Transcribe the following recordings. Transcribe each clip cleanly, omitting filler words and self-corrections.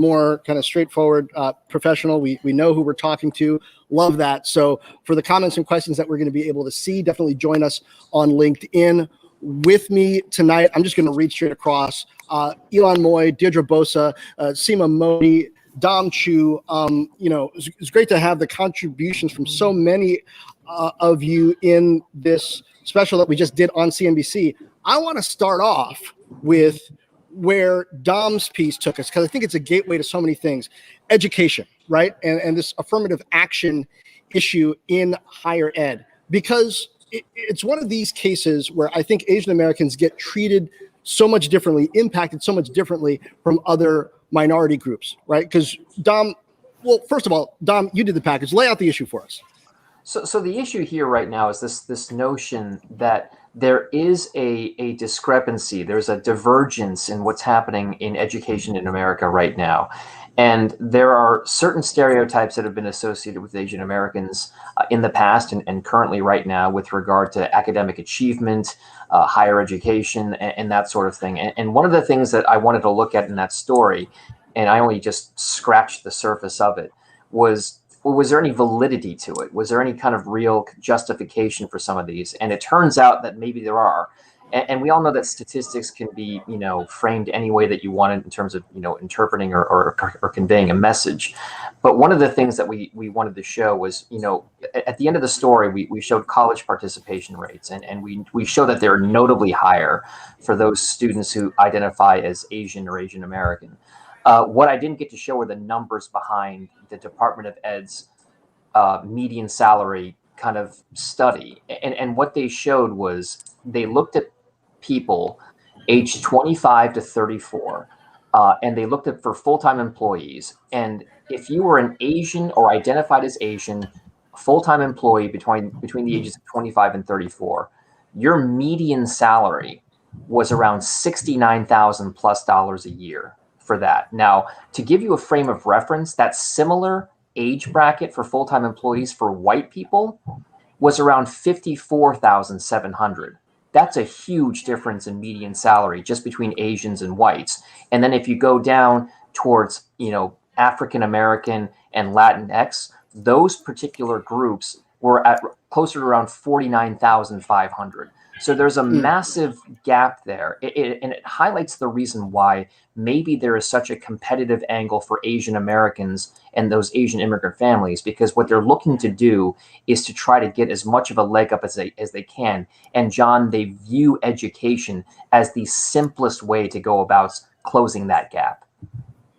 more kind of straightforward, professional. We know who we're talking to. Love that. So for the comments and questions that we're going to be able to see, definitely join us on LinkedIn. With me tonight, I'm just going to read straight across. Elon Moy, Deirdre Bosa, Seema Modi, Dom Chu. It's great to have the contributions from so many of you in this special that we just did on CNBC. I want to start off with where Dom's piece took us, because I think it's a gateway to so many things. Education, right? And this affirmative action issue in higher ed, because it's one of these cases where I think Asian Americans get treated so much differently, impacted so much differently from other minority groups, right? Because Dom, well, first of all, Dom, you did the package. Lay out the issue for us. So the issue here right now is this notion that there is a discrepancy, there's a divergence in what's happening in education in America right now. And there are certain stereotypes that have been associated with Asian Americans in the past and currently right now with regard to academic achievement, higher education, and that sort of thing. And one of the things that I wanted to look at in that story, and I only just scratched the surface of it, was there any validity to it? Was there any kind of real justification for some of these? And it turns out that maybe there are. And we all know that statistics can be, framed any way that you want it in terms of, interpreting or conveying a message. But one of the things that we wanted to show was, at the end of the story, we showed college participation rates, and we show that they're notably higher for those students who identify as Asian or Asian American. What I didn't get to show were the numbers behind the Department of Ed's median salary kind of study. And what they showed was they looked at people aged 25 to 34, and they looked at for full-time employees. And if you were an Asian or identified as Asian full-time employee between the ages of 25 and 34, your median salary was around $69,000 plus a year for that. Now, to give you a frame of reference, that similar age bracket for full-time employees for white people was around $54,700. That's a huge difference in median salary just between Asians and whites. And then if you go down towards, African American and Latinx, those particular groups were at closer to around $49,500. So there's a massive gap there. And it highlights the reason why maybe there is such a competitive angle for Asian Americans and those Asian immigrant families, because what they're looking to do is to try to get as much of a leg up as they can. And John, they view education as the simplest way to go about closing that gap.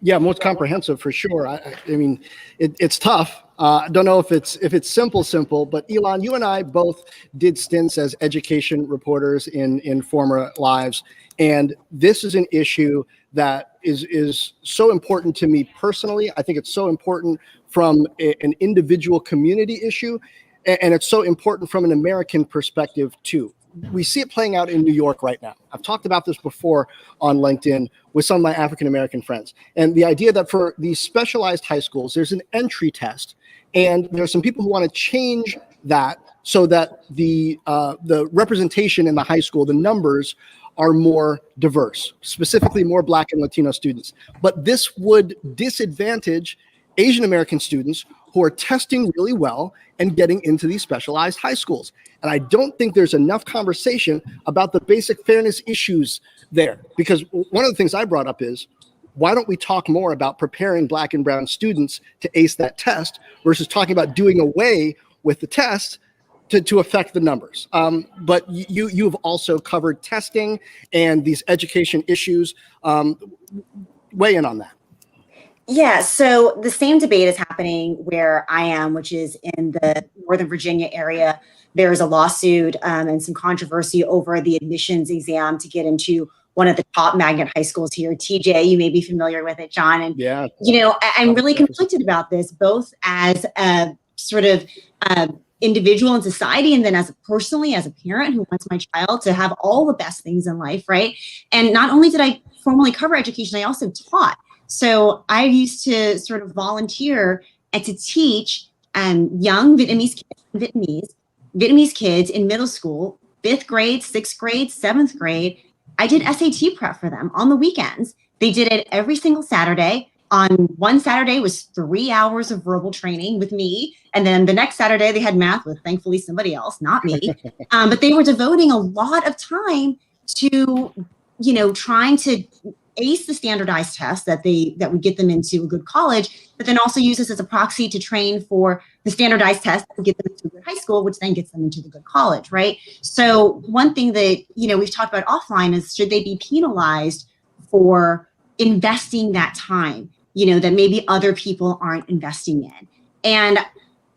Yeah, most comprehensive for sure. I mean, it's tough. I don't know if it's simple, but Elon, you and I both did stints as education reporters in former lives, and this is an issue that is so important to me personally. I think it's so important from an individual community issue, and it's so important from an American perspective too. We see it playing out in New York right now. I've talked about this before on LinkedIn with some of my African-American friends. And the idea that for these specialized high schools, there's an entry test. And there's some people who want to change that so that the representation in the high school, the numbers are more diverse, specifically more Black and Latino students. But this would disadvantage Asian American students who are testing really well and getting into these specialized high schools. And I don't think there's enough conversation about the basic fairness issues there. Because one of the things I brought up is, why don't we talk more about preparing Black and brown students to ace that test versus talking about doing away with the test to affect the numbers? But you've also covered testing and these education issues. Weigh in on that. Yeah, so the same debate is happening where I am, which is in the Northern Virginia area. There's a lawsuit and some controversy over the admissions exam to get into one of the top magnet high schools here. TJ, you may be familiar with it, John. And, yeah, I'm really conflicted about this, both as a sort of individual in society, and then as personally as a parent who wants my child to have all the best things in life, right? And not only did I formally cover education, I also taught. So I used to sort of volunteer and to teach young Vietnamese kids in middle school, 5th grade, 6th grade, 7th grade. I did SAT prep for them on the weekends. They did it every single Saturday. on one Saturday was 3 hours of verbal training with me. And then the next Saturday they had math with thankfully somebody else, not me. But they were devoting a lot of time to, trying to ace the standardized tests that would get them into a good college, but then also use this as a proxy to train for the standardized tests that would get them into a good high school, which then gets them into the good college, right? So one thing that, we've talked about offline is, should they be penalized for investing that time, that maybe other people aren't investing in? And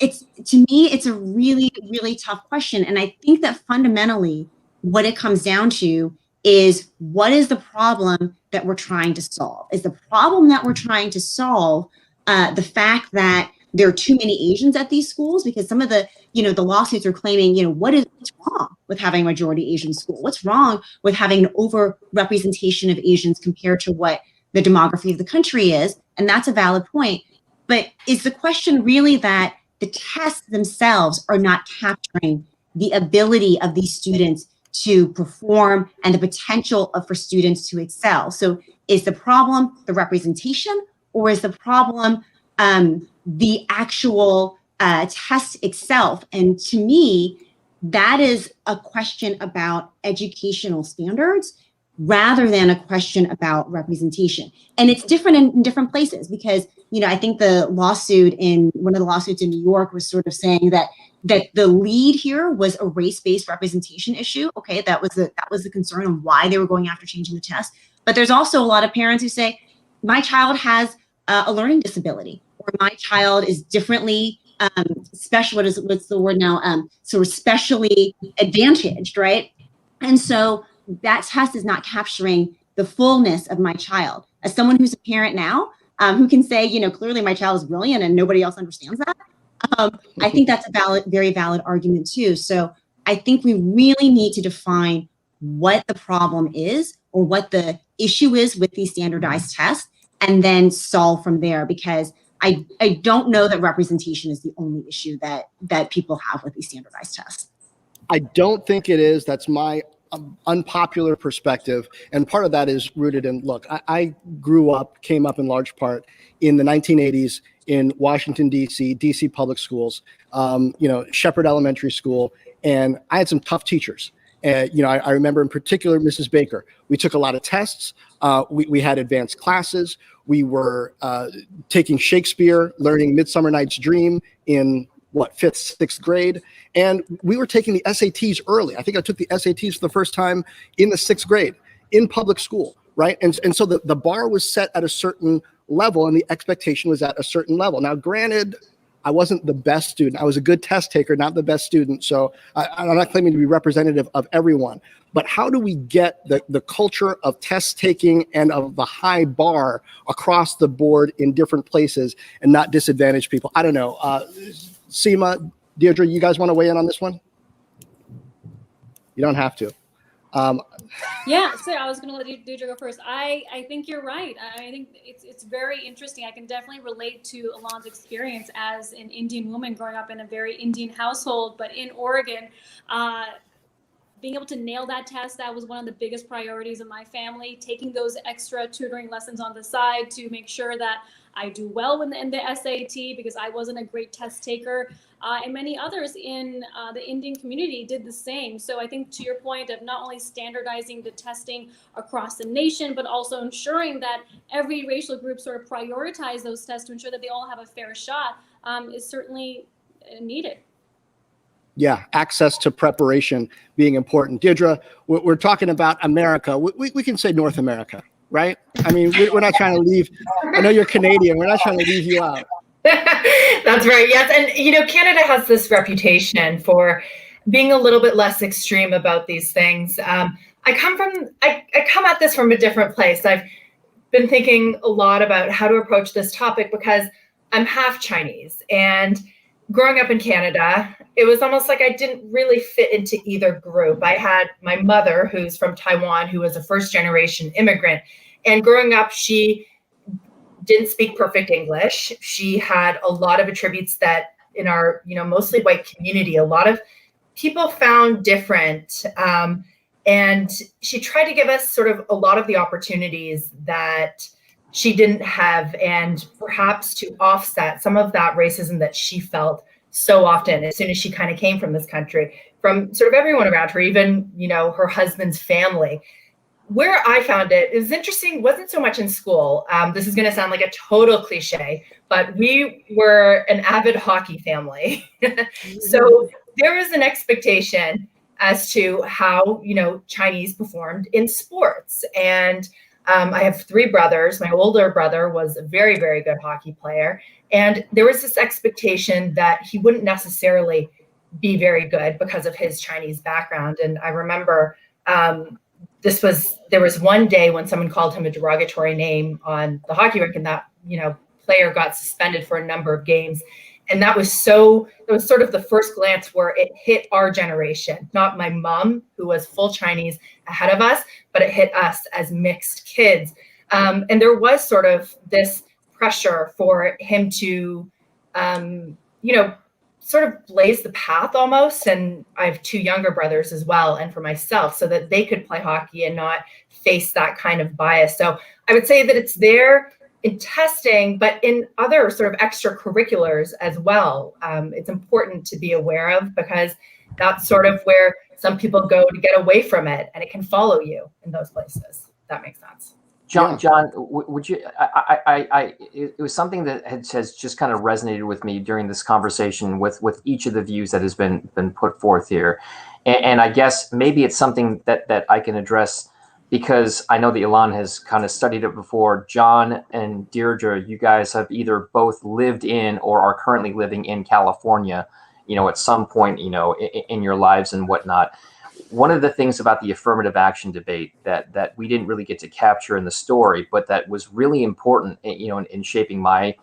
to me, it's a really, really tough question. And I think that fundamentally what it comes down to is, what is the problem that we're trying to solve? Is the problem that we're trying to solve the fact that there are too many Asians at these schools? Because some of the, the lawsuits are claiming, what's wrong with having a majority Asian school? What's wrong with having an over-representation of Asians compared to what the demography of the country is? And that's a valid point. But is the question really that the tests themselves are not capturing the ability of these students to perform and the potential for students to excel? So is the problem the representation, or is the problem the actual test itself? And to me, that is a question about educational standards rather than a question about representation. And it's different in different places, because, I think one of the lawsuits in New York was sort of saying that the lead here was a race-based representation issue. Okay, that was the concern on why they were going after changing the test. But there's also a lot of parents who say, my child has a learning disability, or my child is differently special. What's the word now? So we're specially advantaged, right? And so that test is not capturing the fullness of my child. As someone who's a parent now, who can say, clearly my child is brilliant and nobody else understands that, I think that's a very valid argument too. So I think we really need to define what the problem is, or what the issue is with these standardized tests, and then solve from there, because I don't know that representation is the only issue that people have with these standardized tests. I don't think it is. That's my unpopular perspective. And part of that is rooted in, look, I came up in large part in the 1980s in Washington, DC public schools, Shepherd Elementary School. And I had some tough teachers. And, I remember in particular, Mrs. Baker. We took a lot of tests. We had advanced classes. We were taking Shakespeare, learning Midsummer Night's Dream in fifth, sixth grade. And we were taking the SATs early. I think I took the SATs for the first time in the sixth grade in public school, right? And so the bar was set at a certain level, and the expectation was at a certain level. Now, granted, I wasn't the best student. I was a good test taker, not the best student. So I'm not claiming to be representative of everyone. But how do we get the culture of test taking and of the high bar across the board in different places and not disadvantage people? I don't know. Seema, Deirdre, you guys want to weigh in on this one? You don't have to. Yeah, so I was going to let Deirdre go first. I think you're right. I think it's very interesting. I can definitely relate to Alon's experience as an Indian woman growing up in a very Indian household, but in Oregon, being able to nail that test, that was one of the biggest priorities of my family, taking those extra tutoring lessons on the side to make sure that I do well in the SAT, because I wasn't a great test taker. And many others in the Indian community did the same. So I think, to your point of not only standardizing the testing across the nation, but also ensuring that every racial group sort of prioritize those tests to ensure that they all have a fair shot is certainly needed. Yeah, access to preparation being important. Deirdre, we're talking about America. We can say North America, right? I mean, we're not trying to leave. I know you're Canadian. We're not trying to leave you out. That's right. Yes. And, Canada has this reputation for being a little bit less extreme about these things. I come at this from a different place. I've been thinking a lot about how to approach this topic because I'm half Chinese, and growing up in Canada, it was almost like I didn't really fit into either group. I had my mother, who's from Taiwan, who was a first-generation immigrant. And growing up, she didn't speak perfect English. She had a lot of attributes that in our, mostly white community, a lot of people found different. And she tried to give us sort of a lot of the opportunities that she didn't have, and perhaps to offset some of that racism that she felt so often as soon as she kind of came from this country, from sort of everyone around her, even, you know, her husband's family. Where I found it is interesting, wasn't so much in school. This is going to sound like a total cliche, but we were an avid hockey family. So there was an expectation as to how, you know, Chinese performed in sports. And I have three brothers. My older brother was a very, very good hockey player. And there was this expectation that he wouldn't necessarily be very good because of his Chinese background. And I remember there was one day when someone called him a derogatory name on the hockey rink, and that, you know, player got suspended for a number of games. And that was sort of the first glance where it hit our generation, not my mom, who was full Chinese ahead of us, but it hit us as mixed kids. And there was sort of this pressure for him to, you know, sort of blaze the path almost. And I have two younger brothers as well, and for myself, so that they could play hockey and not face that kind of bias. So I would say that it's there in testing, but in other sort of extracurriculars as well. It's important to be aware of, because that's sort of where some people go to get away from it, and it can follow you in those places. That makes sense. John, would you? It was something that has just kind of resonated with me during this conversation with each of the views that has been put forth here, and I guess maybe it's something that I can address, because I know that Ilan has kind of studied it before. John and Deirdre, you guys have either both lived in or are currently living in California, you know, at some point, you know, in your lives and whatnot. One of the things about the affirmative action debate that we didn't really get to capture in the story, but that was really important, you know, in shaping my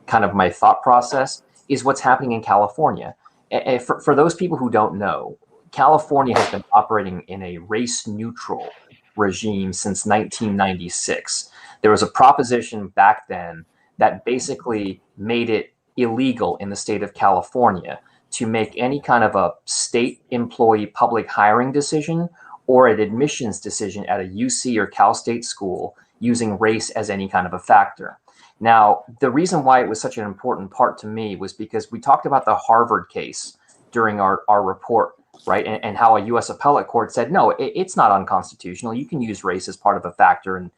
thought process, is what's happening in California. And for those people who don't know, California has been operating in a race-neutral regime since 1996. There was a proposition back then that basically made it illegal in the state of California to make any kind of a state employee public hiring decision or an admissions decision at a UC or Cal State school using race as any kind of a factor. Now, the reason why it was such an important part to me was because we talked about the Harvard case during our report, right? And how a U.S. appellate court said, no, it's not unconstitutional. You can use race as part of a factor. And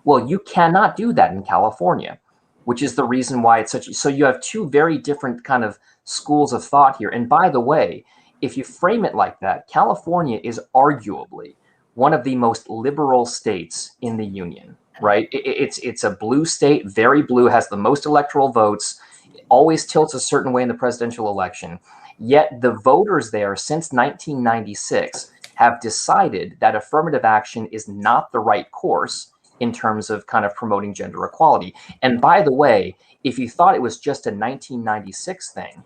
well, you cannot do that in California, which is the reason why it's such. So you have two very different kind of schools of thought here. And by the way, if you frame it like that, California is arguably one of the most liberal states in the union, right? It's a blue state, very blue, has the most electoral votes, always tilts a certain way in the presidential election. Yet the voters there since 1996 have decided that affirmative action is not the right course in terms of kind of promoting gender equality. And by the way, if you thought it was just a 1996 thing,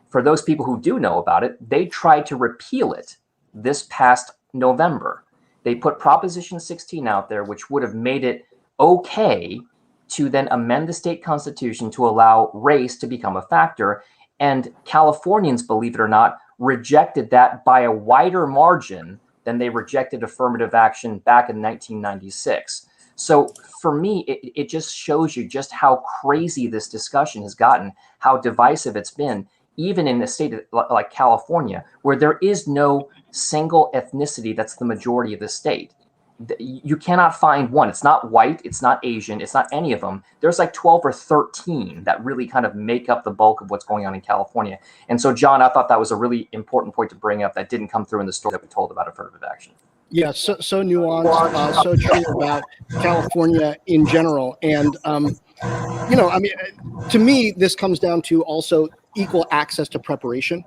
for those people who do know about it, they tried to repeal it this past November. They put Proposition 16 out there, which would have made it okay to then amend the state constitution to allow race to become a factor. And Californians, believe it or not, rejected that by a wider margin than they rejected affirmative action back in 1996. So for me, it just shows you just how crazy this discussion has gotten, how divisive it's been, even in a state like California, where there is no single ethnicity that's the majority of the state. You cannot find one. It's not white, it's not Asian, it's not any of them. There's like 12 or 13 that really kind of make up the bulk of what's going on in California. And so, John, I thought that was a really important point to bring up that didn't come through in the story that we told about affirmative action. Yeah, so nuanced, so true about California in general. And, you know, I mean, to me, this comes down to also equal access to preparation.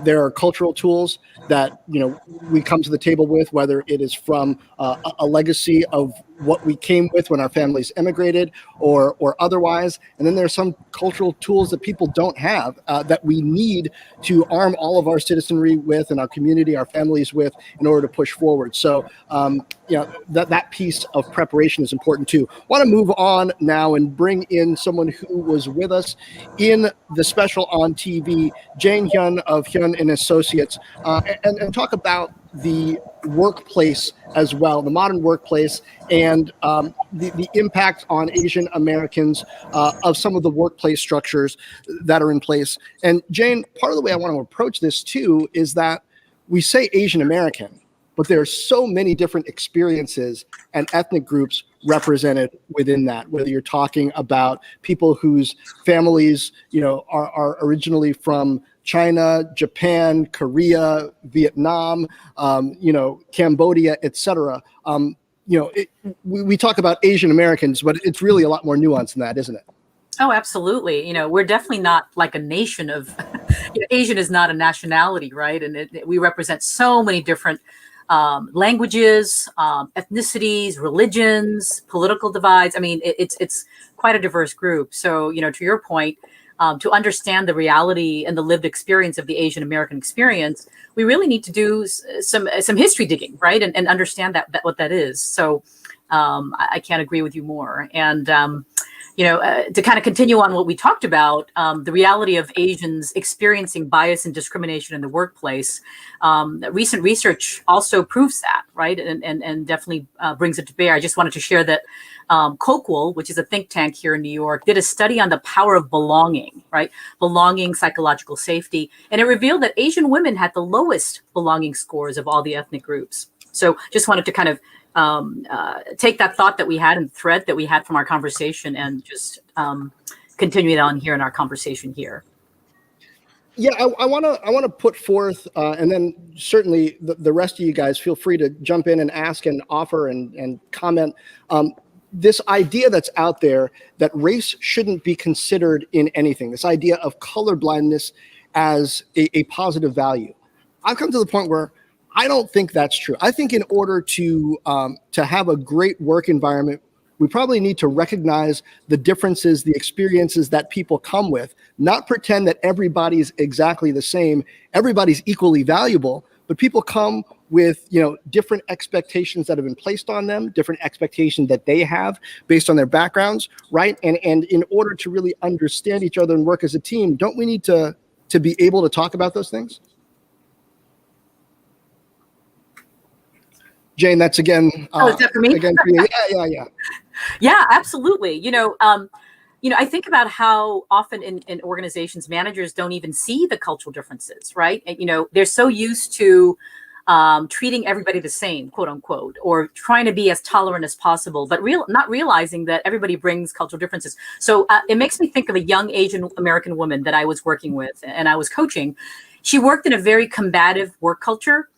There are cultural tools that, you know, we come to the table with, whether it is from a legacy of what we came with when our families immigrated or otherwise. And then there are some cultural tools that people don't have that we need to arm all of our citizenry with and our community, our families with, in order to push forward. So, you know, that piece of preparation is important too. I want to move on now and bring in someone who was with us in the special on TV, Jane Hyun of Hyun and Associates, and talk about the workplace as well, the modern workplace, and the impact on Asian Americans of some of the workplace structures that are in place. And Jane, part of the way I want to approach this too is that we say Asian American, but there are so many different experiences and ethnic groups represented within that, whether you're talking about people whose families, are originally from China, Japan, Korea, Vietnam, Cambodia, etc. We talk about Asian Americans, but it's really a lot more nuanced than that, isn't it? Oh, absolutely. We're definitely not like a nation of, Asian is not a nationality, right? And we represent so many different languages, ethnicities, religions, political divides. I mean, it's quite a diverse group. So, to your point, to understand the reality and the lived experience of the Asian American experience, we really need to do some history digging, right? And understand that what that is. So I can't agree with you more. And to kind of continue on what we talked about, the reality of Asians experiencing bias and discrimination in the workplace, recent research also proves that, right? And definitely brings it to bear. I just wanted to share that Coquel, which is a think tank here in New York, did a study on the power of belonging, right? Belonging, psychological safety. And it revealed that Asian women had the lowest belonging scores of all the ethnic groups. So just wanted to kind of take that thought that we had and thread that we had from our conversation and just continue it on here in our conversation here. Yeah, I want to put forth, and then certainly the rest of you guys feel free to jump in and ask and offer and comment. This idea that's out there that race shouldn't be considered in anything. This idea of colorblindness as a positive value. I've come to the point where I don't think that's true. I think in order to have a great work environment, we probably need to recognize the differences, the experiences that people come with, not pretend that everybody's exactly the same, everybody's equally valuable, but people come with, different expectations that have been placed on them, different expectations that they have based on their backgrounds, right? And in order to really understand each other and work as a team, don't we need to be able to talk about those things? Jane, that's again. Is that for me? Again for you. Yeah. Yeah, absolutely. I think about how often in organizations, managers don't even see the cultural differences, right? And, they're so used to treating everybody the same, quote unquote, or trying to be as tolerant as possible, but not realizing that everybody brings cultural differences. So it makes me think of a young Asian American woman that I was working with and I was coaching. She worked in a very combative work culture,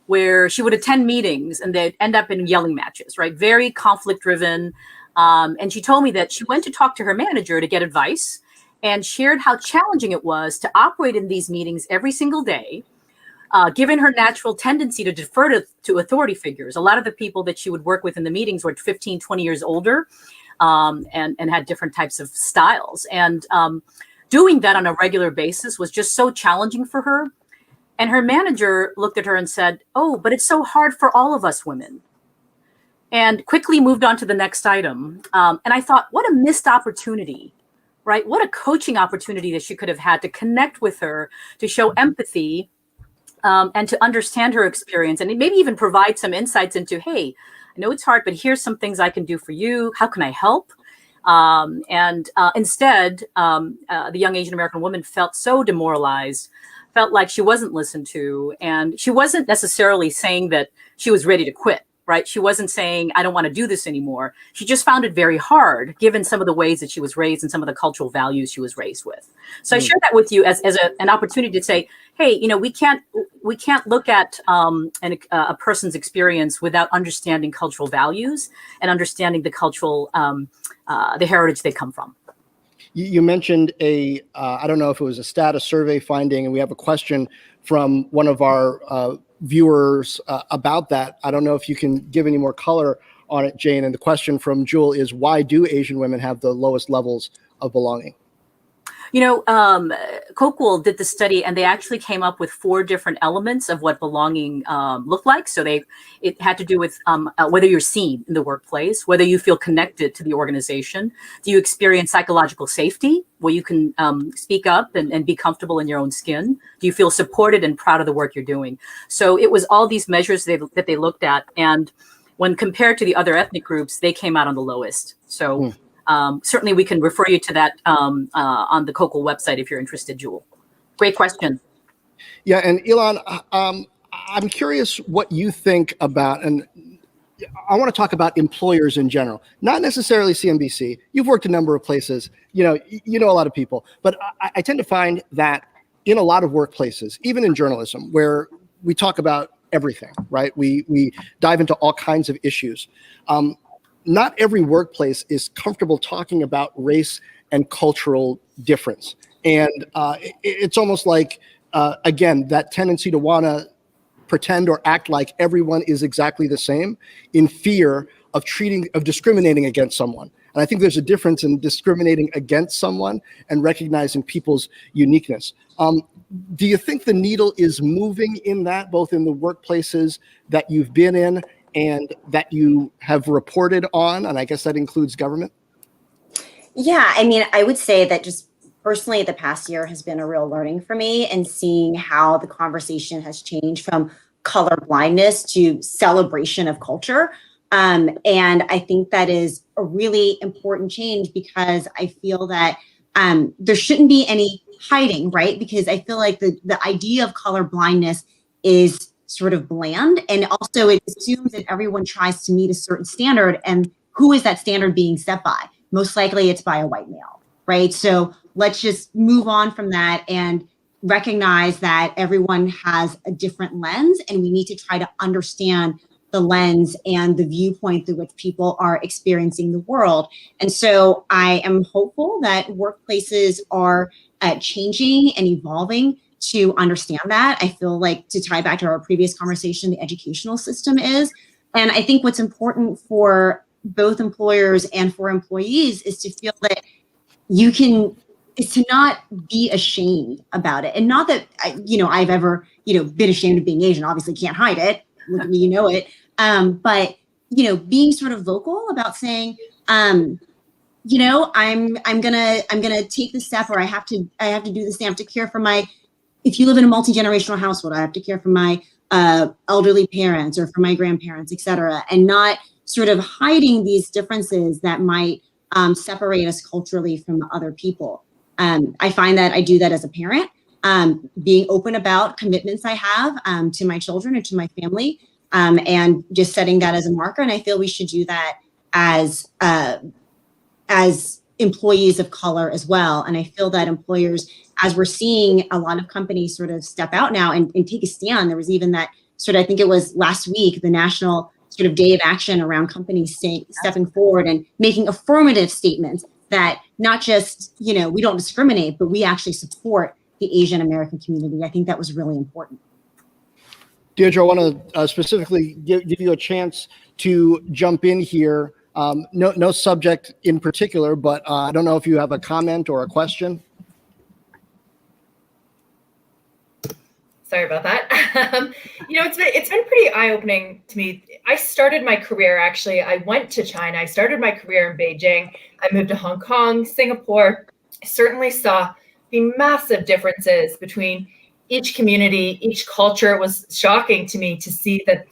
where she would attend meetings and they'd end up in yelling matches, right? Very conflict driven. And she told me that she went to talk to her manager to get advice and shared how challenging it was to operate in these meetings every single day, given her natural tendency to defer to authority figures. A lot of the people that she would work with in the meetings were 15, 20 years older and had different types of styles. And doing that on a regular basis was just so challenging for her. And her manager looked at her and said, "Oh, but it's so hard for all of us women," and quickly moved on to the next item. And I thought, what a missed opportunity, right? What a coaching opportunity that she could have had to connect with her, to show empathy, and to understand her experience, and maybe even provide some insights into, hey, I know it's hard, but here's some things I can do for you. How can I help? Instead, the young Asian American woman felt so demoralized, felt like she wasn't listened to, and she wasn't necessarily saying that she was ready to quit, right? She wasn't saying, I don't want to do this anymore. She just found it very hard, given some of the ways that she was raised and some of the cultural values she was raised with. So I share that with you as an opportunity to say, hey, we can't look at a person's experience without understanding cultural values and understanding the cultural, the heritage they come from. You mentioned I don't know if it was a status survey finding, and we have a question from one of our viewers about that. I don't know if you can give any more color on it, Jane. And the question from Jewel is, why do Asian women have the lowest levels of belonging? Cokewool did the study, and they actually came up with 4 different elements of what belonging looked like. So it had to do with whether you're seen in the workplace, whether you feel connected to the organization, do you experience psychological safety, where you can speak up and be comfortable in your own skin, do you feel supported and proud of the work you're doing. So it was all these measures that they looked at, and when compared to the other ethnic groups, they came out on the lowest. So. Certainly, we can refer you to that on the Cokewool website if you're interested, Jewel. Great question. Yeah, and Elon, I'm curious what you think about, and I want to talk about employers in general, not necessarily CNBC. You've worked a number of places, you know a lot of people, but I tend to find that in a lot of workplaces, even in journalism, where we talk about everything, right? We dive into all kinds of issues. Not every workplace is comfortable talking about race and cultural difference. And it's almost like, again, that tendency to want to pretend or act like everyone is exactly the same in fear of discriminating against someone. And I think there's a difference in discriminating against someone and recognizing people's uniqueness. Do you think the needle is moving in that, both in the workplaces that you've been in and that you have reported on, and I guess that includes government? Yeah, I mean, I would say that just personally, the past year has been a real learning for me, and seeing how the conversation has changed from color blindness to celebration of culture. And I think that is a really important change, because I feel that there shouldn't be any hiding, right? Because I feel like the idea of color blindness is sort of bland, and also it assumes that everyone tries to meet a certain standard, and who is that standard being set by? Most likely it's by a white male, right? So let's just move on from that and recognize that everyone has a different lens, and we need to try to understand the lens and the viewpoint through which people are experiencing the world. And so I am hopeful that workplaces are changing and evolving to understand that. I feel like, to tie back to our previous conversation, the educational system is. And I think what's important for both employers and for employees is to feel that is to not be ashamed about it. And not that, I've ever, been ashamed of being Asian. Obviously can't hide it. Look at me, it. But, being sort of vocal about saying, I'm gonna take the step, or I have to do this thing. I have to care for if you live in a multi-generational household, I have to care for my elderly parents or for my grandparents, et cetera, and not sort of hiding these differences that might separate us culturally from other people. I find that I do that as a parent, being open about commitments I have to my children and to my family, and just setting that as a marker. And I feel we should do that as employees of color as well. And I feel that employers, as we're seeing a lot of companies sort of step out now and take a stand, there was even that sort of, I think it was last week, the national sort of day of action around companies stepping forward and making affirmative statements that not just, we don't discriminate, but we actually support the Asian American community. I think that was really important. Deirdre, I want to specifically give you a chance to jump in here. No subject in particular, but I don't know if you have a comment or a question. Sorry about that. It's been pretty eye-opening to me. I started my career, actually, I went to China. I started my career in Beijing. I moved to Hong Kong, Singapore. I certainly saw the massive differences between each community, each culture. It was shocking to me to see that,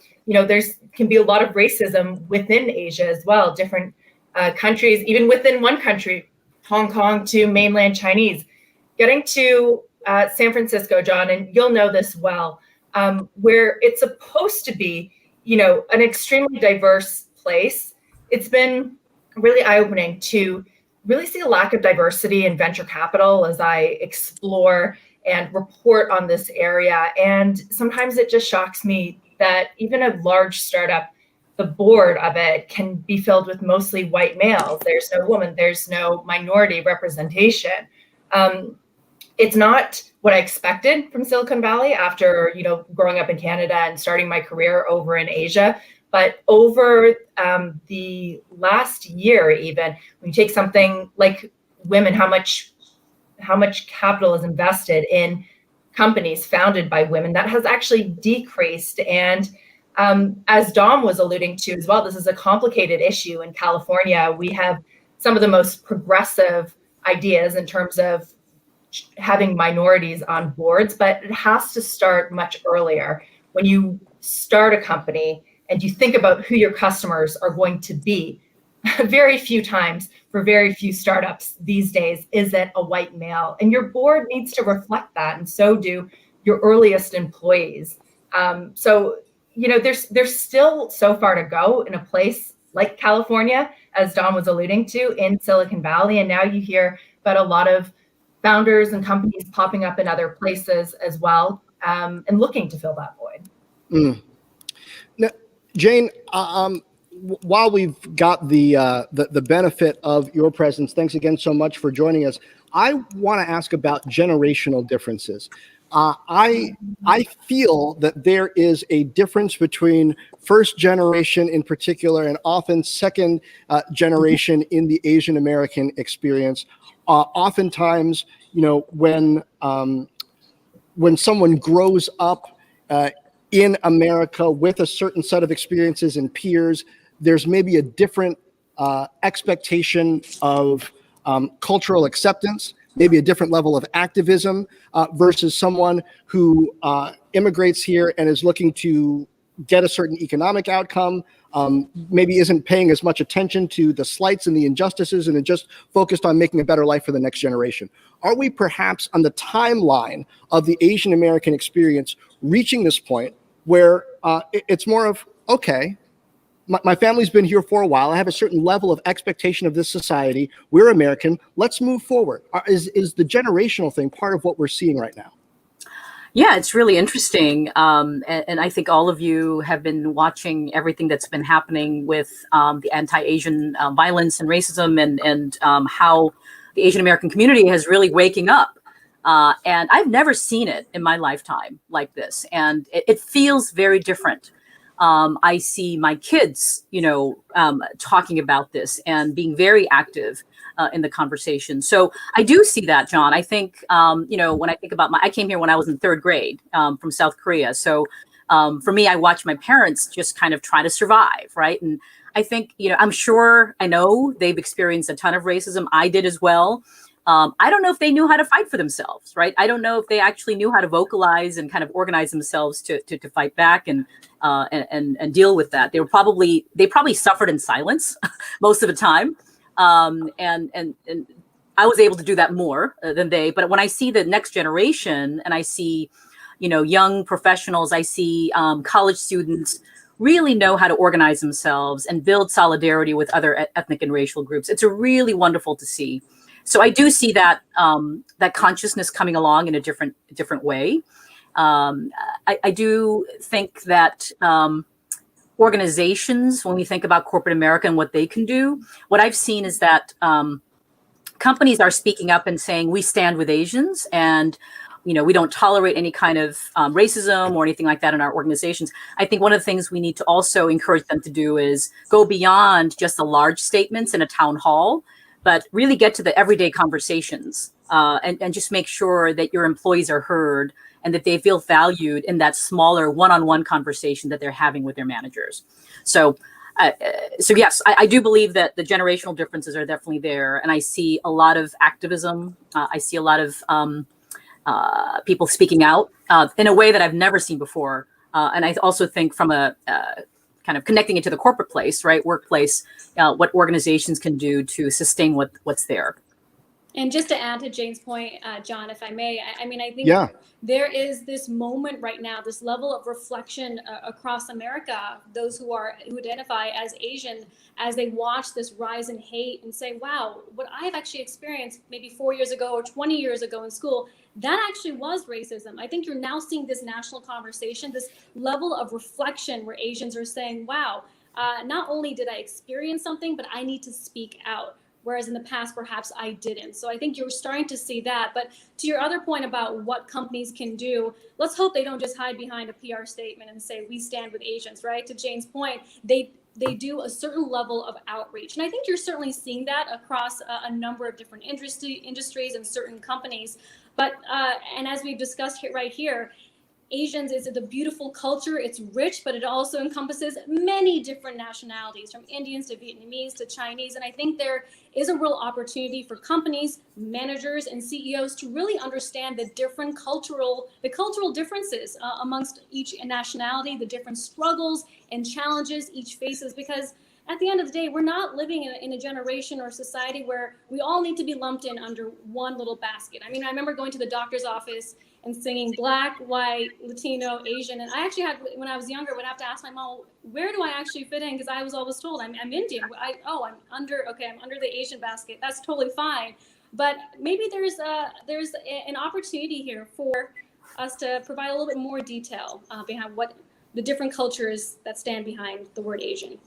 can be a lot of racism within Asia as well. Different countries, even within one country, Hong Kong to mainland Chinese. Getting to San Francisco, John, and you'll know this well, where it's supposed to be, an extremely diverse place. It's been really eye-opening to really see a lack of diversity in venture capital as I explore and report on this area. And sometimes it just shocks me that even a large startup, the board of it can be filled with mostly white males. There's no woman, there's no minority representation. It's not what I expected from Silicon Valley after, growing up in Canada and starting my career over in Asia. But over the last year, even when you take something like women, how much how much capital is invested in companies founded by women, that has actually decreased. And as Dom was alluding to as well, this is a complicated issue in California. We have some of the most progressive ideas in terms of having minorities on boards, but it has to start much earlier. When you start a company and you think about who your customers are going to be, very few times for very few startups these days is it a white male, and your board needs to reflect that, and so do your earliest employees. So there's still so far to go in a place like California, as Don was alluding to, in Silicon Valley, and now you hear about a lot of founders and companies popping up in other places as well, and looking to fill that void. Now, Jane, while we've got the benefit of your presence, thanks again so much for joining us. I want to ask about generational differences. I feel that there is a difference between first generation in particular and often second generation in the Asian American experience. Oftentimes, when someone grows up in America with a certain set of experiences and peers, there's maybe a different expectation of cultural acceptance, maybe a different level of activism versus someone who immigrates here and is looking to get a certain economic outcome, maybe isn't paying as much attention to the slights and the injustices and is just focused on making a better life for the next generation. Are we perhaps on the timeline of the Asian American experience reaching this point where it's more of, okay, my family's been here for a while. I have a certain level of expectation of this society. We're American. Let's move forward. Is the generational thing part of what we're seeing right now? Yeah, it's really interesting. And I think all of you have been watching everything that's been happening with the anti-Asian violence and racism and how the Asian American community has really waking up. And I've never seen it in my lifetime like this. And it feels very different. I see my kids, talking about this and being very active in the conversation. So I do see that, John. I think, when I think about I came here when I was in third grade from South Korea. So for me, I watched my parents just kind of try to survive, right? And I think, I know they've experienced a ton of racism. I did as well. I don't know if they knew how to fight for themselves, right? I don't know if they actually knew how to vocalize and kind of organize themselves to fight back and deal with that. They probably suffered in silence most of the time. And I was able to do that more than they, but when I see the next generation and I see, young professionals, I see college students really know how to organize themselves and build solidarity with other ethnic and racial groups. It's a really wonderful to see. So I do see that that consciousness coming along in a different way. I do think that organizations, when we think about corporate America and what they can do, what I've seen is that companies are speaking up and saying, we stand with Asians and we don't tolerate any kind of racism or anything like that in our organizations. I think one of the things we need to also encourage them to do is go beyond just the large statements in a town hall, but really get to the everyday conversations and just make sure that your employees are heard and that they feel valued in that smaller one-on-one conversation that they're having with their managers. So yes, I do believe that the generational differences are definitely there. And I see a lot of activism. I see a lot of people speaking out in a way that I've never seen before. And I also think from a kind of connecting it to the corporate place, right, workplace, what organizations can do to sustain what's there. And just to add to Jane's point, John, if I may, I think there is this moment right now, this level of reflection across America, those who identify as Asian, as they watch this rise in hate and say, wow, what I've actually experienced maybe 4 years ago or 20 years ago in school, that actually was racism. I think you're now seeing this national conversation, this level of reflection where Asians are saying, wow, not only did I experience something, but I need to speak out. Whereas in the past, perhaps I didn't. So I think you're starting to see that. But to your other point about what companies can do, let's hope they don't just hide behind a PR statement and say, we stand with Asians, right? To Jane's point, they they do a certain level of outreach. And I think you're certainly seeing that across a number of different industries and certain companies. But, and as we've discussed right here, Asians is a beautiful culture. It's rich, but it also encompasses many different nationalities, from Indians to Vietnamese to Chinese. And I think there is a real opportunity for companies, managers, and CEOs to really understand the cultural differences amongst each nationality, the different struggles and challenges each faces, because at the end of the day, we're not living in a generation or society where we all need to be lumped in under one little basket. I mean, I remember going to the doctor's office and singing Black, White, Latino, Asian. And I actually had, when I was younger, would have to ask my mom, where do I actually fit in? Because I was always told I'm Indian. I'm under the Asian basket. That's totally fine. But maybe there's an opportunity here for us to provide a little bit more detail behind what the different cultures that stand behind the word Asian.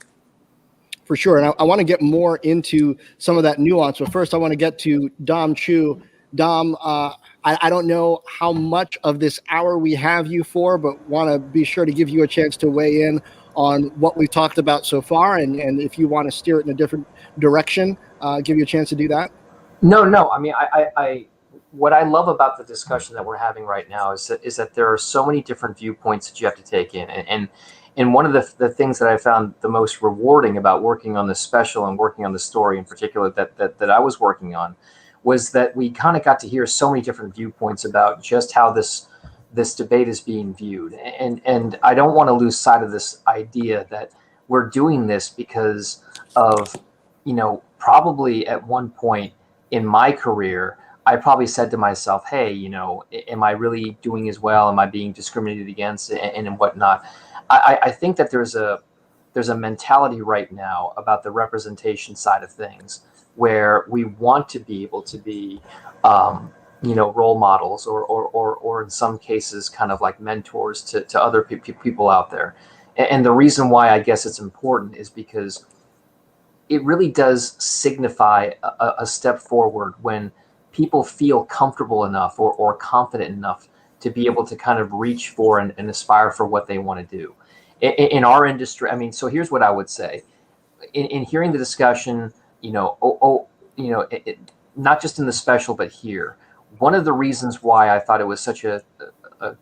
For sure. And I want to get more into some of that nuance. But first, I want to get to Dom Chu. Dom, I don't know how much of this hour we have you for, but want to be sure to give you a chance to weigh in on what we've talked about so far. And if you want to steer it in a different direction, give you a chance to do that. No. I mean, I what I love about the discussion that we're having right now is that there are so many different viewpoints that you have to take in. And one of the things that I found the most rewarding about working on this special and working on the story in particular that I was working on was that we kind of got to hear so many different viewpoints about just how this debate is being viewed. And I don't want to lose sight of this idea that we're doing this because of, probably at one point in my career, I probably said to myself, hey, am I really doing as well? Am I being discriminated against and whatnot? I think that there's a mentality right now about the representation side of things where we want to be able to be, role models or in some cases kind of like mentors to other people out there. And the reason why I guess it's important is because it really does signify a step forward when people feel comfortable enough or confident enough to be able to kind of reach for and aspire for what they want to do. In our industry, I mean, so here's what I would say. In hearing the discussion, not just in the special, but here, one of the reasons why I thought it was such a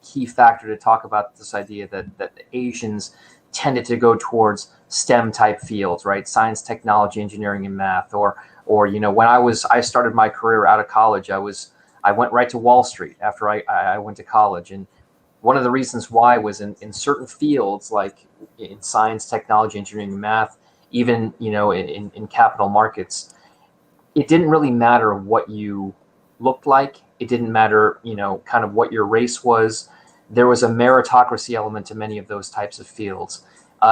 key factor to talk about this idea that Asians tended to go towards STEM type fields, right? Science, technology, engineering, and math, or when I started my career out of college, I went right to Wall Street after I went to college. And one of the reasons why was in certain fields, like in science, technology, engineering, and math, even, in capital markets, it didn't really matter what you looked like. It didn't matter, kind of what your race was. There was a meritocracy element to many of those types of fields.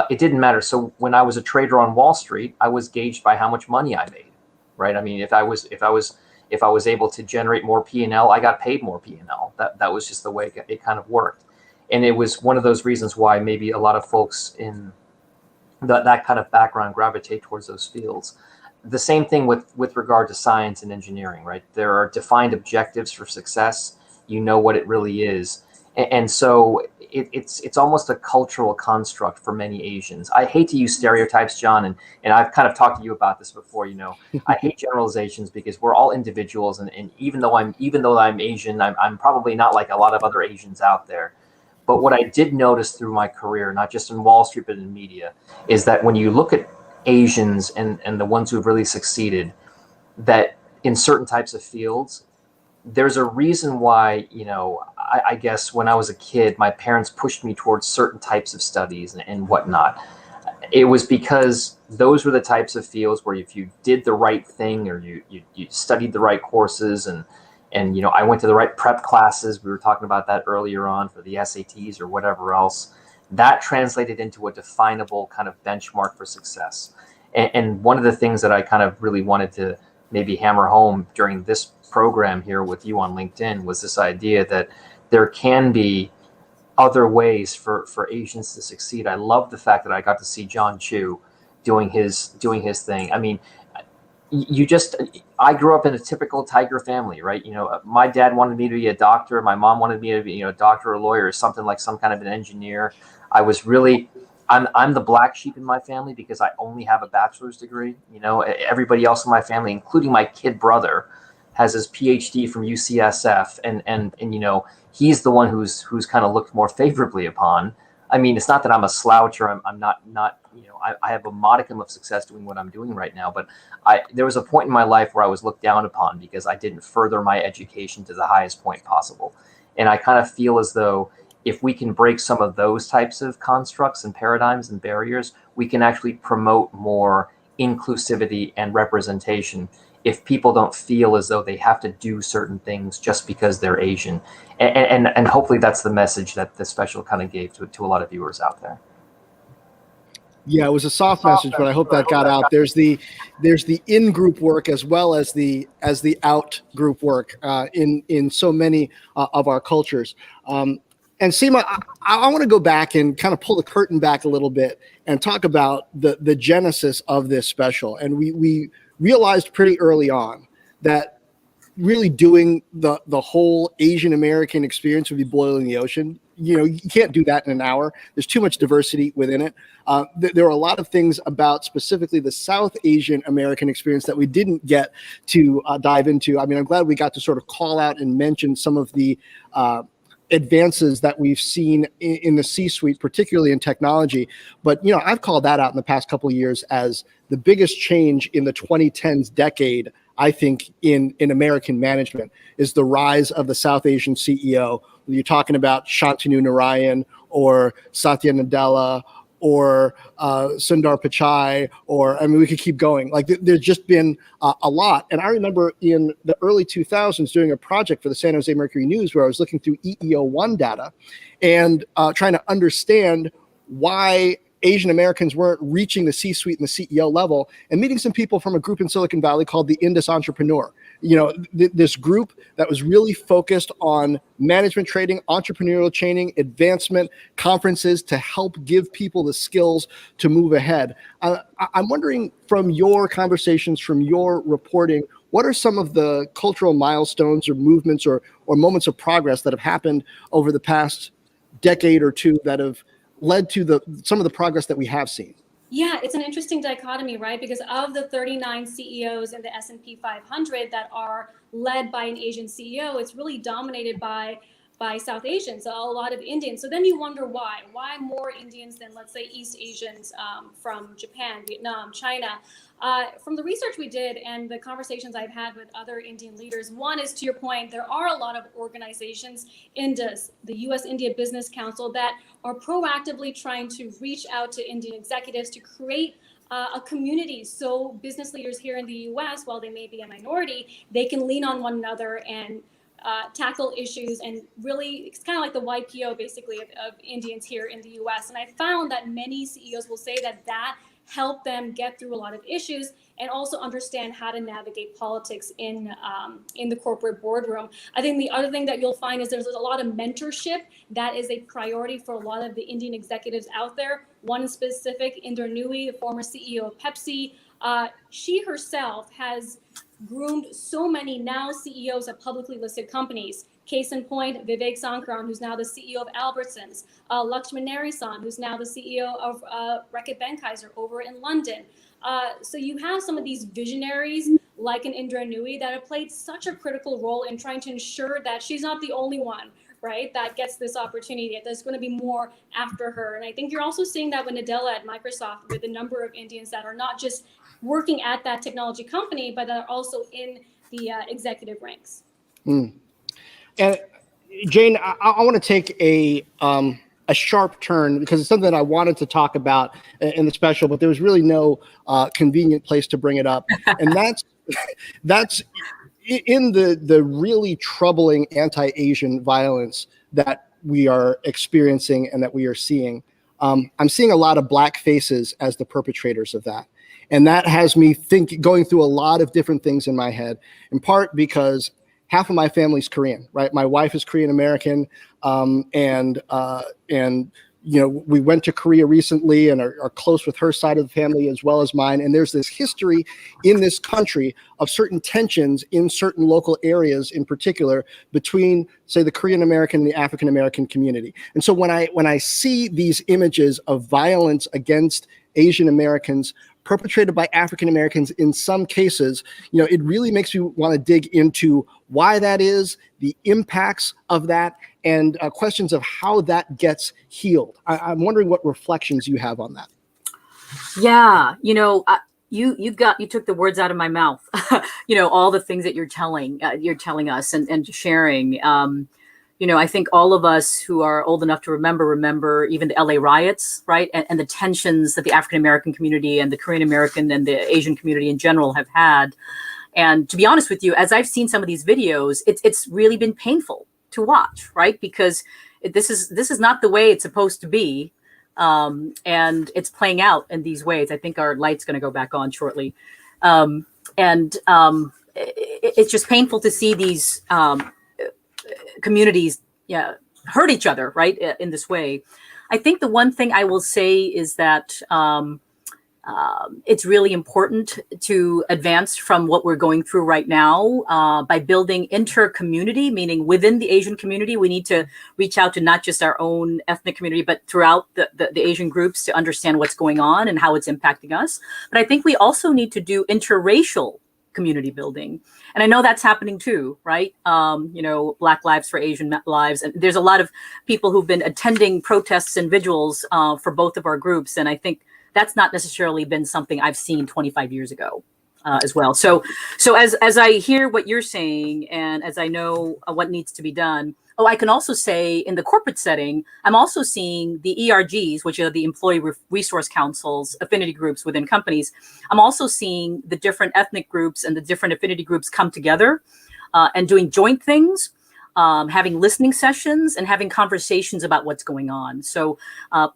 It didn't matter. So when I was a trader on Wall Street, I was gauged by how much money I made, right? I mean, if I was able to generate more P&L, I got paid more P&L. That was just the way it kind of worked. And it was one of those reasons why maybe a lot of folks in that kind of background gravitate towards those fields. The same thing with regard to science and engineering, right? There are defined objectives for success. You know what it really is. And so it's almost a cultural construct for many Asians. I hate to use stereotypes, John, and I've kind of talked to you about this before. I hate generalizations because we're all individuals, and even though I'm Asian, I'm probably not like a lot of other Asians out there. But what I did notice through my career, not just in Wall Street but in media, is that when you look at Asians and the ones who have really succeeded, that in certain types of fields, there's a reason why, I guess when I was a kid, my parents pushed me towards certain types of studies and whatnot. It was because those were the types of fields where if you did the right thing or you studied the right courses and I went to the right prep classes, we were talking about that earlier on for the SATs or whatever else, that translated into a definable kind of benchmark for success. And one of the things that I kind of really wanted to maybe hammer home during this program here with you on LinkedIn was this idea that there can be other ways for Asians to succeed. I love the fact that I got to see John Chu doing his thing. I mean, I grew up in a typical Tiger family, right? My dad wanted me to be a doctor. My mom wanted me to be, a doctor or a lawyer or something like some kind of an engineer. I I'm the black sheep in my family because I only have a bachelor's degree. You know, everybody else in my family, including my kid brother, has his PhD from UCSF, and you know, he's the one who's kind of looked more favorably upon. I mean, it's not that I'm a slouch or I'm not you know, I have a modicum of success doing what I'm doing right now, but there was a point in my life where I was looked down upon because I didn't further my education to the highest point possible. And I kind of feel as though if we can break some of those types of constructs and paradigms and barriers, we can actually promote more inclusivity and representation if people don't feel as though they have to do certain things just because they're Asian. And hopefully that's the message that the special kind of gave to a lot of viewers out there. Yeah, it was a soft message, but I hope that got out. There's the in-group work as well as the out-group work in so many of our cultures. And Seema, I want to go back and kind of pull the curtain back a little bit and talk about the genesis of this special. And we realized pretty early on that really doing the whole Asian American experience would be boiling the ocean. You know, you can't do that in an hour. There's too much diversity within it. There are a lot of things about specifically the South Asian American experience that we didn't get to dive into. I mean, I'm glad we got to sort of call out and mention some of the advances that we've seen in the C-suite, particularly in technology. But, you know, I've called that out in the past couple of years as the biggest change in the 2010s decade, I think, in American management is the rise of the South Asian CEO. You're talking about Shantanu Narayan or Satya Nadella or Sundar Pichai, or, I mean, we could keep going. Like, there's just been a lot. And I remember in the early 2000s doing a project for the San Jose Mercury News where I was looking through EEO1 data and trying to understand why Asian Americans weren't reaching the C-suite and the CEO level, and meeting some people from a group in Silicon Valley called the Indus Entrepreneur. You know, this group that was really focused on management training, entrepreneurial training, advancement, conferences to help give people the skills to move ahead. I'm wondering, from your conversations, from your reporting, what are some of the cultural milestones or movements or moments of progress that have happened over the past decade or two that have led to some of the progress that we have seen? Yeah, it's an interesting dichotomy, right? Because of the 39 CEOs in the S&P 500 that are led by an Asian CEO, it's really dominated by South Asians, a lot of Indians. So then you wonder why. Why more Indians than, let's say, East Asians from Japan, Vietnam, China? From the research we did and the conversations I've had with other Indian leaders, one is, to your point, there are a lot of organizations, Indus, the US-India Business Council, that are proactively trying to reach out to Indian executives to create a community so business leaders here in the US, while they may be a minority, they can lean on one another and tackle issues. And really, it's kind of like the YPO, basically, of Indians here in the US. And I found that many CEOs will say that help them get through a lot of issues and also understand how to navigate politics in the corporate boardroom. I think the other thing that you'll find is there's a lot of mentorship that is a priority for a lot of the Indian executives out there. One in specific, Inder Nui, the former CEO of Pepsi, she herself has groomed so many now CEOs of publicly listed companies. Case in point, Vivek Sankaran, who's now the CEO of Albertsons, Lakshman Narayan, who's now the CEO of Reckitt Benckiser over in London. So you have some of these visionaries like an Indra Nui that have played such a critical role in trying to ensure that she's not the only one, right, that gets this opportunity. There's going to be more after her. And I think you're also seeing that with Nadella at Microsoft, with a number of Indians that are not just working at that technology company, but that are also in the executive ranks. Mm. And Jane, I want to take a sharp turn because it's something that I wanted to talk about in the special, but there was really no convenient place to bring it up. And that's in the really troubling anti-Asian violence that we are experiencing and that we are seeing. I'm seeing a lot of black faces as the perpetrators of that. And that has me going through a lot of different things in my head, in part because half of my family's Korean, right? My wife is Korean American, and we went to Korea recently and are close with her side of the family as well as mine. And there's this history in this country of certain tensions in certain local areas, in particular between, say, the Korean American and the African American community. And so when I see these images of violence against Asian Americans perpetrated by African Americans in some cases, it really makes me want to dig into why that is, the impacts of that, and questions of how that gets healed. I'm wondering what reflections you have on that. Yeah, you took the words out of my mouth. All the things that you're telling us and sharing. I think all of us who are old enough to remember even the LA riots, right? And the tensions that the African-American community and the Korean American and the Asian community in general have had. And to be honest with you, as I've seen some of these videos, it's really been painful to watch, right? Because this is not the way it's supposed to be. And it's playing out in these ways. I think our light's going to go back on shortly. It's just painful to see these communities hurt each other, right, in this way. I think the one thing I will say is that it's really important to advance from what we're going through right now by building inter-community, meaning within the Asian community, we need to reach out to not just our own ethnic community, but throughout the Asian groups to understand what's going on and how it's impacting us. But I think we also need to do interracial community building. And I know that's happening too, right? Black Lives for Asian Lives. And there's a lot of people who've been attending protests and vigils for both of our groups. And I think that's not necessarily been something I've seen 25 years ago as well. So as I hear what you're saying, and as I know what needs to be done, I can also say in the corporate setting, I'm also seeing the ERGs, which are the Employee Resource Councils, affinity groups within companies. I'm also seeing the different ethnic groups and the different affinity groups come together and doing joint things, having listening sessions and having conversations about what's going on. So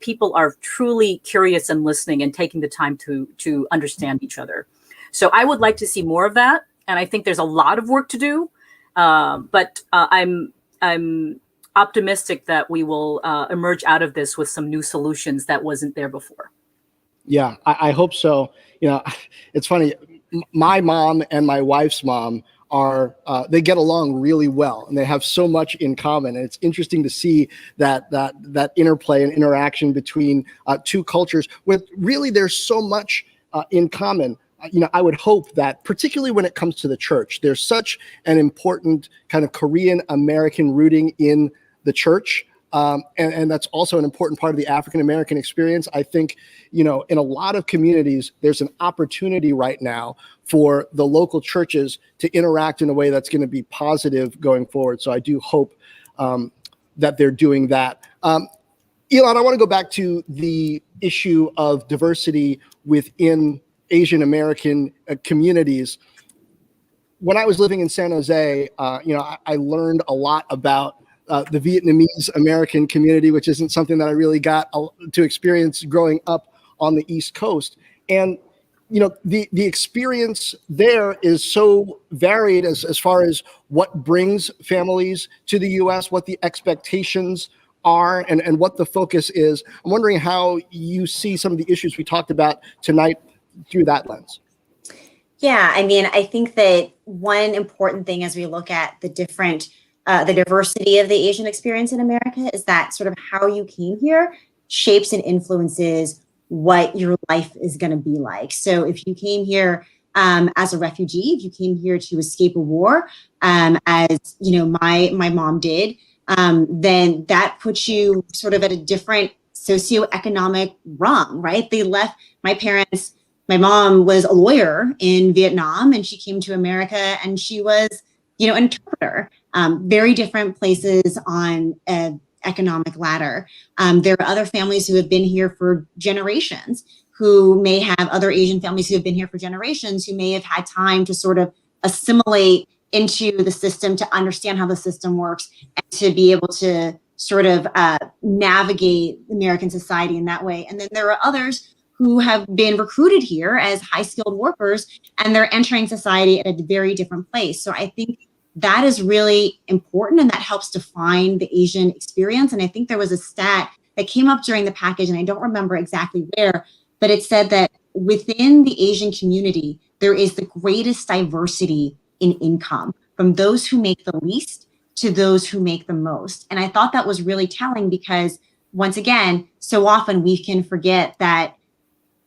people are truly curious and listening and taking the time to understand each other. So I would like to see more of that. And I think there's a lot of work to do, but I'm optimistic that we will emerge out of this with some new solutions that wasn't there before. Yeah, I hope so. It's funny. My mom and my wife's mom they get along really well, and they have so much in common. And it's interesting to see that interplay and interaction between two cultures with really there's so much in common. I would hope that, particularly when it comes to the church, there's such an important kind of Korean American rooting in the church. And that's also an important part of the African American experience. I think, in a lot of communities, there's an opportunity right now for the local churches to interact in a way that's going to be positive going forward. So I do hope that they're doing that. Elon, I want to go back to the issue of diversity within Asian American communities. When I was living in San Jose, I learned a lot about the Vietnamese American community, which isn't something that I really got to experience growing up on the East Coast. And the experience there is so varied as far as what brings families to the U.S., what the expectations are, and what the focus is. I'm wondering how you see some of the issues we talked about tonight through that lens. Yeah, I think that one important thing as we look at the diversity of the Asian experience in America is that sort of how you came here shapes and influences what your life is going to be like. So if you came here as a refugee, if you came here to escape a war, as my mom did, then that puts you sort of at a different socioeconomic rung, right? They left my parents. My mom was a lawyer in Vietnam, and she came to America, and she was, an interpreter. Very different places on an economic ladder. There are other families who have been here for generations, who may have other Asian families who have been here for generations, who may have had time to sort of assimilate into the system, to understand how the system works, and to be able to sort of navigate American society in that way. And then there are others who have been recruited here as high-skilled workers, and they're entering society at a very different place. So I think that is really important, and that helps define the Asian experience. And I think there was a stat that came up during the package, and I don't remember exactly where, but it said that within the Asian community, there is the greatest diversity in income, from those who make the least to those who make the most. And I thought that was really telling because, once again, so often we can forget that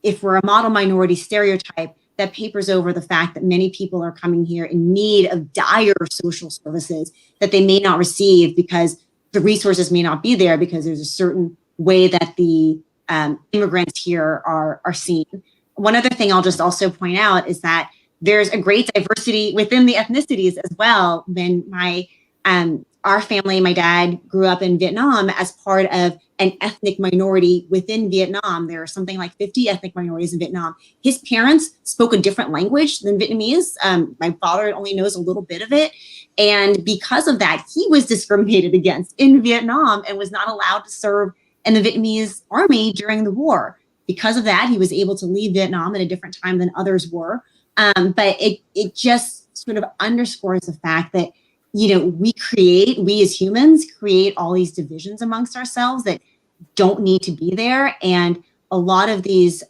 if we're a model minority stereotype, that papers over the fact that many people are coming here in need of dire social services that they may not receive because the resources may not be there, because there's a certain way that the immigrants here are seen. One other thing I'll just also point out is that there's a great diversity within the ethnicities as well. When our family, my dad grew up in Vietnam as part of an ethnic minority within Vietnam. There are something like 50 ethnic minorities in Vietnam. His parents spoke a different language than Vietnamese. My father only knows a little bit of it. And because of that, he was discriminated against in Vietnam and was not allowed to serve in the Vietnamese army during the war. Because of that, he was able to leave Vietnam at a different time than others were. But it just sort of underscores the fact that, we as humans create all these divisions amongst ourselves that don't need to be there. And a lot of these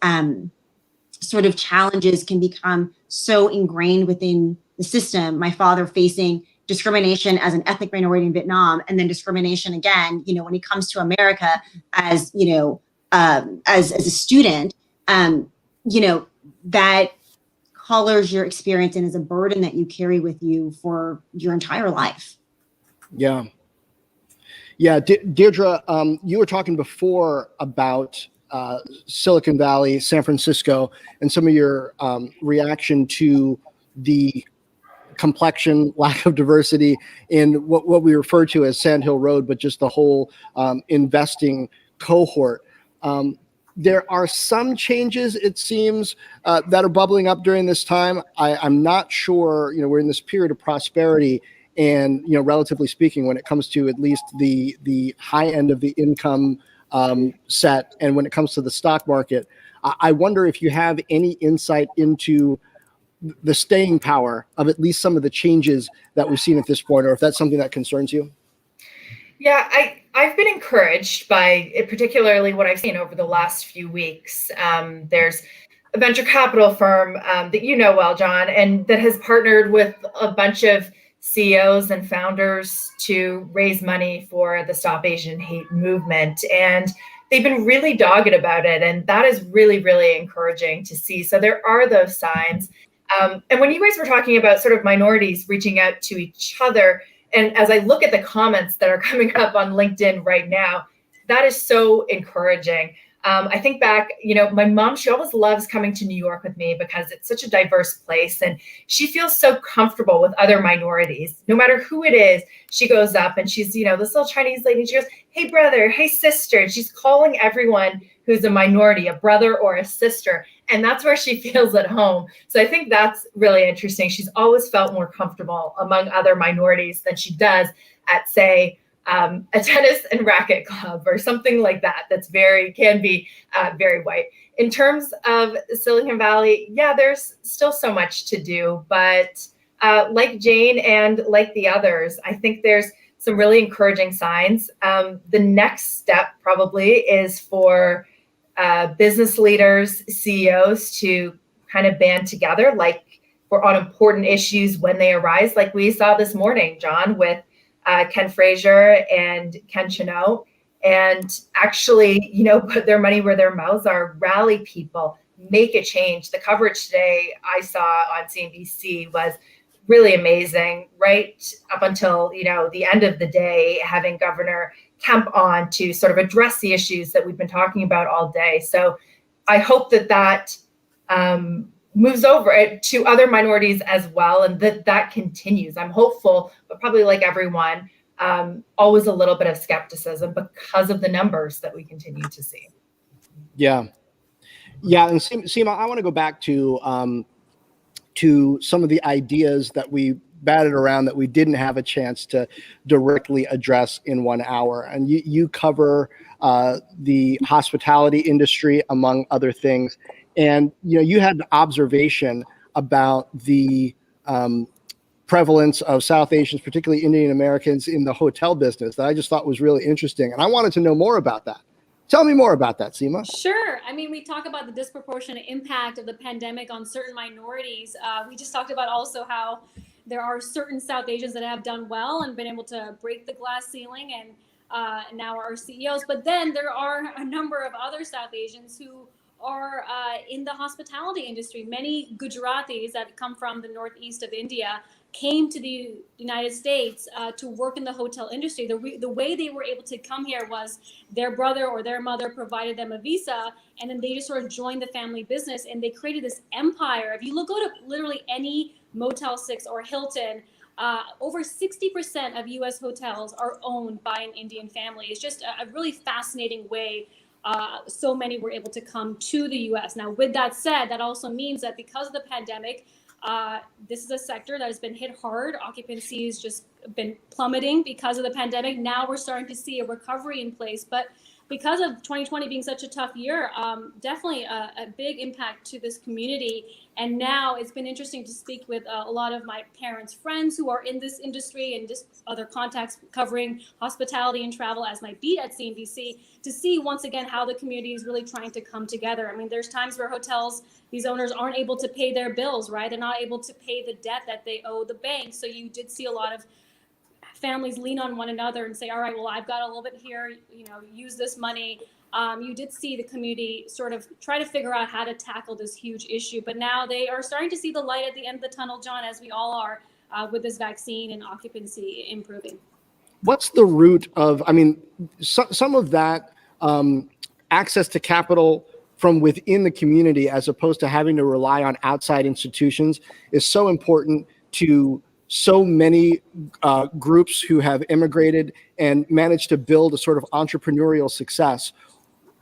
sort of challenges can become so ingrained within the system. My father facing discrimination as an ethnic minority in Vietnam, and then discrimination again, when he comes to America as, as a student, that colors your experience and is a burden that you carry with you for your entire life. Yeah. Yeah. Deirdre, you were talking before about Silicon Valley, San Francisco, and some of your reaction to the complexion, lack of diversity in what we refer to as Sand Hill Road, but just the whole investing cohort. There are some changes, it seems, that are bubbling up during this time. I'm not sure, we're in this period of prosperity, and, relatively speaking, when it comes to at least the high end of the income set, and when it comes to the stock market, I wonder if you have any insight into the staying power of at least some of the changes that we've seen at this point, or if that's something that concerns you. Yeah, I've been encouraged by it, particularly what I've seen over the last few weeks. There's a venture capital firm that you know well, John, and that has partnered with a bunch of CEOs and founders to raise money for the Stop Asian Hate movement. And they've been really dogged about it. And that is really, really encouraging to see. So there are those signs. And when you guys were talking about sort of minorities reaching out to each other, and as I look at the comments that are coming up on LinkedIn right now, that is so encouraging. I think back, my mom, she always loves coming to New York with me because it's such a diverse place. And she feels so comfortable with other minorities. No matter who it is, she goes up and she's, this little Chinese lady. She goes, hey, brother, hey, sister. And she's calling everyone who's a minority, a brother or a sister. And that's where she feels at home. So I think that's really interesting. She's always felt more comfortable among other minorities than she does at, say, a tennis and racket club or something like that. That's can be very white. In terms of Silicon Valley, yeah, there's still so much to do. But like Jane and like the others, I think there's some really encouraging signs. The next step probably is for business leaders, CEOs to kind of band together, like on important issues when they arise, like we saw this morning, John, with Ken Frazier and Ken Chenault, and actually, put their money where their mouths are, rally people, make a change. The coverage today I saw on CNBC was really amazing, right up until, the end of the day, having Governor Kemp on to sort of address the issues that we've been talking about all day. So I hope that moves over to other minorities as well, and that continues. I'm hopeful, but probably like everyone, always a little bit of skepticism because of the numbers that we continue to see. Yeah. And Seema, I want to go back to some of the ideas that we batted around that we didn't have a chance to directly address in 1 hour. And you cover the hospitality industry, among other things. And, you had an observation about the prevalence of South Asians, particularly Indian Americans, in the hotel business that I just thought was really interesting. And I wanted to know more about that. Tell me more about that, Seema. Sure. I mean, we talk about the disproportionate impact of the pandemic on certain minorities. We just talked about also how there are certain South Asians that have done well and been able to break the glass ceiling and now are CEOs. But then there are a number of other South Asians who are in the hospitality industry. Many Gujaratis that come from the northeast of India came to the United States to work in the hotel industry. The way they were able to come here was their brother or their mother provided them a visa, and then they just sort of joined the family business, and they created this empire. If you go to literally any Motel 6 or Hilton, over 60% of US hotels are owned by an Indian family. It's just a really fascinating way so many were able to come to the US. Now, with that said, that also means that because of the pandemic, this is a sector that has been hit hard. Occupancy has just been plummeting because of the pandemic. Now we're starting to see a recovery in place. But because of 2020 being such a tough year, definitely a big impact to this community. And now it's been interesting to speak with a lot of my parents' friends who are in this industry and just other contacts covering hospitality and travel as my beat at CNBC to see once again how the community is really trying to come together. I mean, there's times where hotels, these owners aren't able to pay their bills, right? They're not able to pay the debt that they owe the bank. So you did see a lot of families lean on one another and say, all right, well, I've got a little bit here, use this money. You did see the community sort of try to figure out how to tackle this huge issue, but now they are starting to see the light at the end of the tunnel, John, as we all are with this vaccine and occupancy improving. What's the root of, some of that access to capital from within the community as opposed to having to rely on outside institutions is so important to so many groups who have immigrated and managed to build a sort of entrepreneurial success.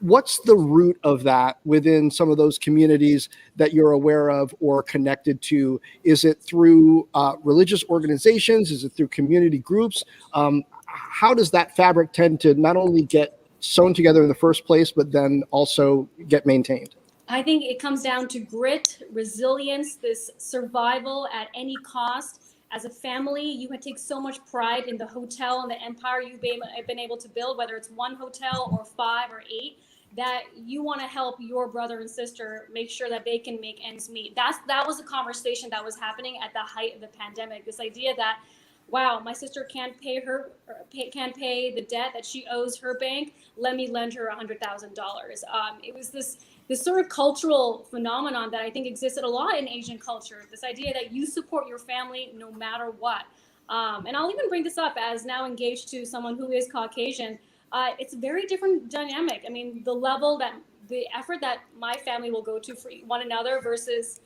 What's the root of that within some of those communities that you're aware of or connected to? Is it through religious organizations? Is it through community groups? How does that fabric tend to not only get sewn together in the first place, but then also get maintained? I think it comes down to grit, resilience, this survival at any cost. As a family, you can take so much pride in the hotel and the empire you've been able to build, whether it's one hotel or 5 or 8, that you want to help your brother and sister make sure that they can make ends meet. That was a conversation that was happening at the height of the pandemic. This idea that, wow, my sister can't pay the debt that she owes her bank. Let me lend her $100,000. It was this sort of cultural phenomenon that I think existed a lot in Asian culture. This idea that you support your family no matter what. And I'll even bring this up as now engaged to someone who is Caucasian. It's a very different dynamic. I mean, the effort that my family will go to for one another versus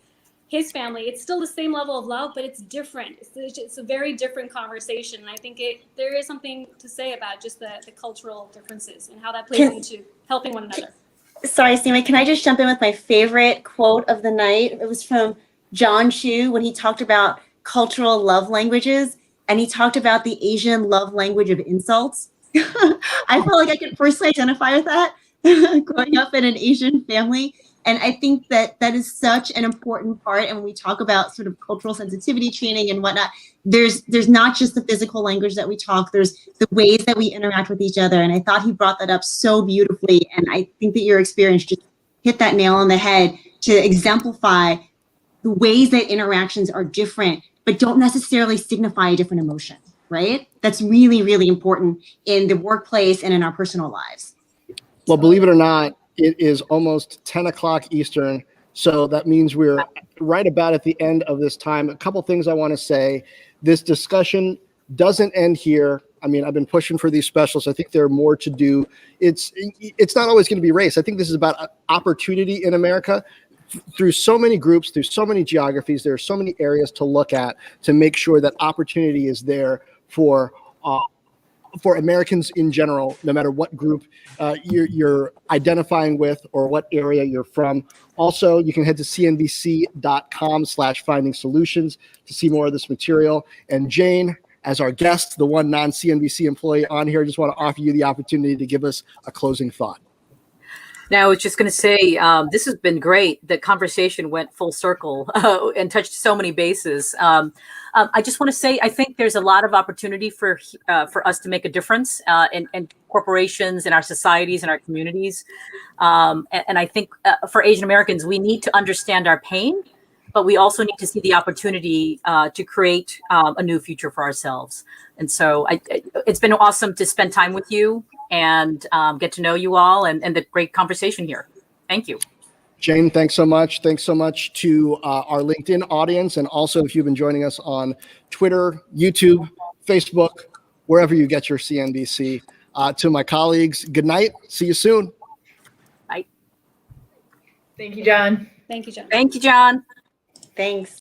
his family, it's still the same level of love, but it's different. It's a very different conversation. And I think there is something to say about just the cultural differences and how that plays into helping one another. Sorry, Seema, can I just jump in with my favorite quote of the night? It was from John Chu when he talked about cultural love languages, and he talked about the Asian love language of insults. I felt like I could personally identify with that growing up in an Asian family. And I think that is such an important part. And when we talk about sort of cultural sensitivity training and whatnot, there's not just the physical language that we talk, there's the ways that we interact with each other. And I thought he brought that up so beautifully. And I think that your experience just hit that nail on the head to exemplify the ways that interactions are different, but don't necessarily signify a different emotion, right? That's really, really important in the workplace and in our personal lives. Well, believe it or not, it is almost 10 o'clock Eastern, so that means we're right about at the end of this time. A couple things I want to say. This discussion doesn't end here. I mean, I've been pushing for these specials. I think there are more to do. It's not always going to be race. I think this is about opportunity in America. Through so many groups, through so many geographies, there are so many areas to look at to make sure that opportunity is there for Americans in general, no matter what group you're identifying with or what area you're from. Also, you can head to cnbc.com/finding solutions to see more of this material. And Jane, as our guest, the one non-CNBC employee on here, I just want to offer you the opportunity to give us a closing thought. Now, I was just going to say, this has been great. The conversation went full circle and touched so many bases. I just want to say, I think there's a lot of opportunity for us to make a difference in corporations, in our societies, in our communities. And I think for Asian Americans, we need to understand our pain, but we also need to see the opportunity to create a new future for ourselves. And so it's been awesome to spend time with you and get to know you all and the great conversation here. Thank you. Jane, thanks so much. Thanks so much to our LinkedIn audience. And also if you've been joining us on Twitter, YouTube, Facebook, wherever you get your CNBC. To my colleagues, good night. See you soon. Bye. Thank you, John. Thank you, John. Thank you, John. Thanks.